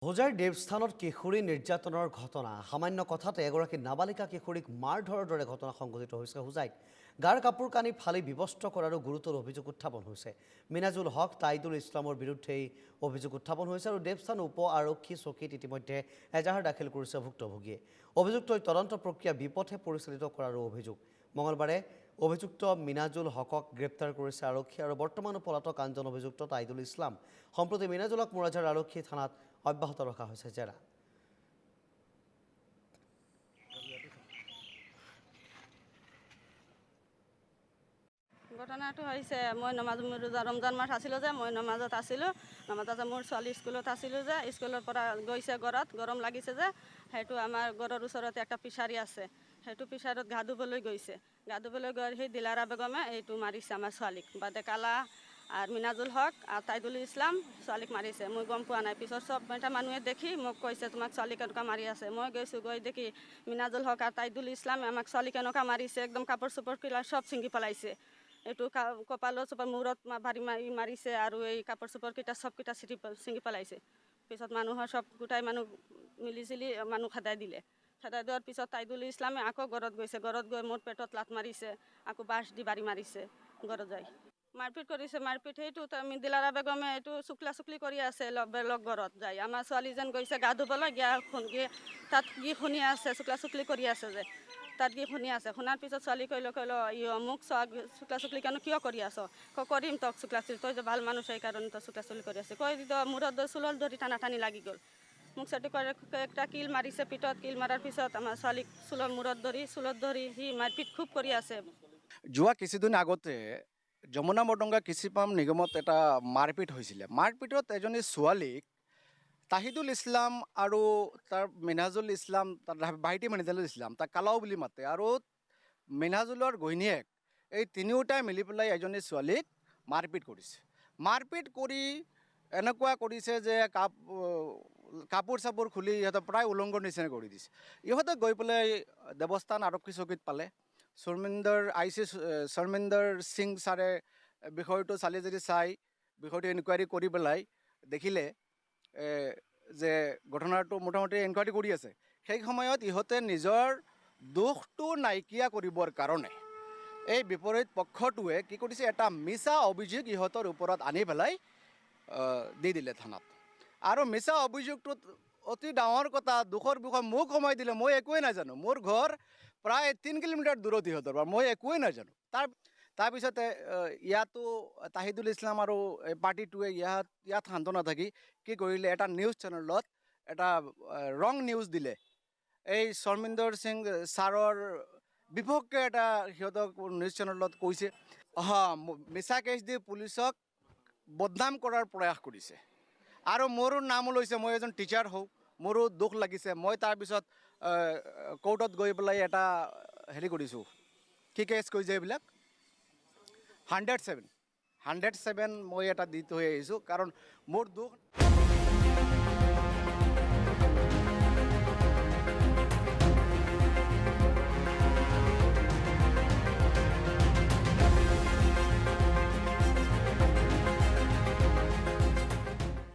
হোজাইৰ দেৱস্থানত কিশোৰী নিৰ্যাতনৰ ঘটনা সামান্য কথাতে এগৰাকী নাবালিকা কিশোৰীক মাৰ ধৰাৰ দৰে ঘটনা সংঘটিত হৈছে হোজাইত। গাৰ কাপোৰ কানি ফালি বিবস্ত্ৰ কৰাৰো গুৰুতৰ অভিযোগ উত্থাপন হৈছে। মিনাজুল হক তাইদুল ইছলামৰ বিৰুদ্ধে এই অভিযোগ উত্থাপন হৈছে আৰু দেৱস্থান উপ আৰক্ষী চকীত ইতিমধ্যে এজাহাৰ দাখিল কৰিছে ভুক্তভোগীয়ে। অভিযুক্তই তদন্ত প্ৰক্ৰিয়া বিপথে পৰিচালিত কৰাৰো অভিযোগ। মঙলবাৰে অভিযুক্ত মিনাজুল হকক গ্ৰেপ্তাৰ কৰিছে আৰক্ষী আৰু বৰ্তমান পলাতক আনজন অভিযুক্ত তাইদুল ইছলাম। সম্প্ৰতি মিনাজুলক মোৰাঝাৰ আৰক্ষী থানাত অব্যাহত ৰখা হৈছে জেৰা। ঘটনাটো হৈছে মই ৰমজান মাহ আছিলোঁ যে মই নমাজত আছিলোঁ। নমাজত মোৰ ছোৱালী স্কুলত আছিলোঁ যে স্কুলৰ পৰা গৈছে ঘৰত গৰম লাগিছে যে সেইটো আমাৰ ঘৰৰ ওচৰতে একটা ফিচাৰী আছে। সেইটো ফিচাৰত গা ধুবলৈ গৈছে। গা ধুবলৈ গৈ সেই দিলাৰা বেগমে এইটো মাৰিছে আমাৰ ছোৱালীক। বাদে কালা আৰু মিনাজুল হক আৰু তাইদুল ইছলাম ছোৱালীক মাৰিছে। মই গম পোৱা নাই। পিছত চব এটা মানুহে দেখি মোক কৈছে তোমাক ছোৱালী কেনেকুৱা মাৰি আছে। মই গৈছোঁ গৈ দেখি মিনাজুল হক আৰু তাইদুল ইছলামে আমাক ছোৱালী কেনেকুৱা মাৰিছে একদম কাপোৰ চাপোৰ কিলা চব ছিঙি পেলাইছে। এইটো কপালৰ চোপাৰ মূৰত মাৰিছে আৰু এই কাপোৰ চোপৰকেইটা চবকেইটা ছিঙি পেলাইছে। পিছত মানুহৰ চব গোটাই মানুহ মিলি চিলি মানুহ খেদাই দিলে। খেদাই দিয়াৰ পিছত তাইদুল ইছলামে আকৌ ঘৰত গৈছে। ঘৰত গৈ মোৰ পেটত লাত মাৰিছে, আকৌ বাঁহ দি বাঢ়ি মাৰিছে ঘৰত যাই। মাৰপিট কৰিছে। মাৰপিট সেইটো দিলাৰা বেগমে এইটো চুকলা চুকলি কৰি আছে বেলেগ ঘৰত যাই। আমাৰ ছোৱালীজন গৈছে গা ধুবলৈ তাত কি শুনি আছে চুকলা চুকলি কৰি আছে যে তাত কি শুনি আছে। শুনাৰ পিছত ছোৱালী কৈলো মোক চুকলা চুকলি কিয় কৰি আছ? কৰিম তক চুকলা চুকলি, তই যে ভাল মানুহ সেইকাৰণে তই চুকলা চুকলি কৰি আছে। কৈ মূৰত চুলৰ ধৰি টানা টানি লাগি গ'ল। মোক চাটি কৰে একটা কিল মাৰিছে পিঠত। কিল মাৰাৰ পিছত আমাৰ ছোৱালীক চুলত ধৰি সি মাৰপিট খুব কৰি আছে। যোৱা কিছুদিন আগতে যমুনা মৰডঙ্গা কৃষি পাম্প নিগমত এটা মাৰপিট হৈছিলে। মাৰপিটত এজনী ছোৱালীক তাহিদুল ইছলাম আৰু তাৰ মিনাজুল ইছলাম তাৰ ভাইটি মিনাজুল ইছলাম তাক কালাও বুলি মাতে আৰু মিনাজুলৰ ঘৈণীয়েক এই তিনিওটাই মিলি পেলাই এজনী ছোৱালীক মাৰপিট কৰিছে। মাৰপিট কৰি এনেকুৱা কৰিছে যে কাপোৰ চাপোৰ খুলি ইহঁতে প্ৰায় উলংঘৰ নিচিনা কৰি দিছে। ইহঁতে গৈ পেলাই দেৱস্থান আৰক্ষী চকীত পালে। শৰ্মিন্দৰ সিং ছাৰে বিষয়টো বিষয়টো ইনকুৱাৰী কৰি পেলাই দেখিলে যে ঘটনাটো মোটামুটি ইনকুৱাৰী কৰি আছে। সেই সময়ত ইহঁতে নিজৰ দোষটো নাইকিয়া কৰিবৰ কাৰণে এই বিপৰীত পক্ষটোৱে কি কৰিছে, এটা মিছা অভিযোগ ইহঁতৰ ওপৰত আনি পেলাই দি দিলে থানাত। আৰু মিছা অভিযোগটোত অতি ডাঙৰ কথা, দুখৰ বিষয় মোক সময় দিলে। মই একোৱেই নাজানো। মোৰ ঘৰ প্ৰায় 3 কিলোমিটাৰ দূৰত ইহঁতৰ পৰা, মই একোৱেই নাজানো। তাৰপিছতে ইয়াতো তাহিদুল ইছলাম আৰু পাৰ্টিটোৱে ইয়াত শান্ত নাথাকি কি কৰিলে, এটা নিউজ চেনেলত এটা ৰং নিউজ দিলে। এই শৰ্মিন্দৰ সিং ছাৰৰ বিপক্ষে এটা সিহঁতক নিউজ চেনেলত কৈছে, মিছা কেছ দি পুলিচক বদনাম কৰাৰ প্ৰয়াস কৰিছে। আৰু মোৰো নাম লৈছে, মই এজন টিচাৰ হওঁ, মোৰো দুখ লাগিছে। মই তাৰপিছত কোৰ্টত গৈ পেলাই এটা কৰিছোঁ, কি কেছ কৈছে এইবিলাক 107 মই এটা দি থৈ আহিছোঁ, কাৰণ মোৰ দুখ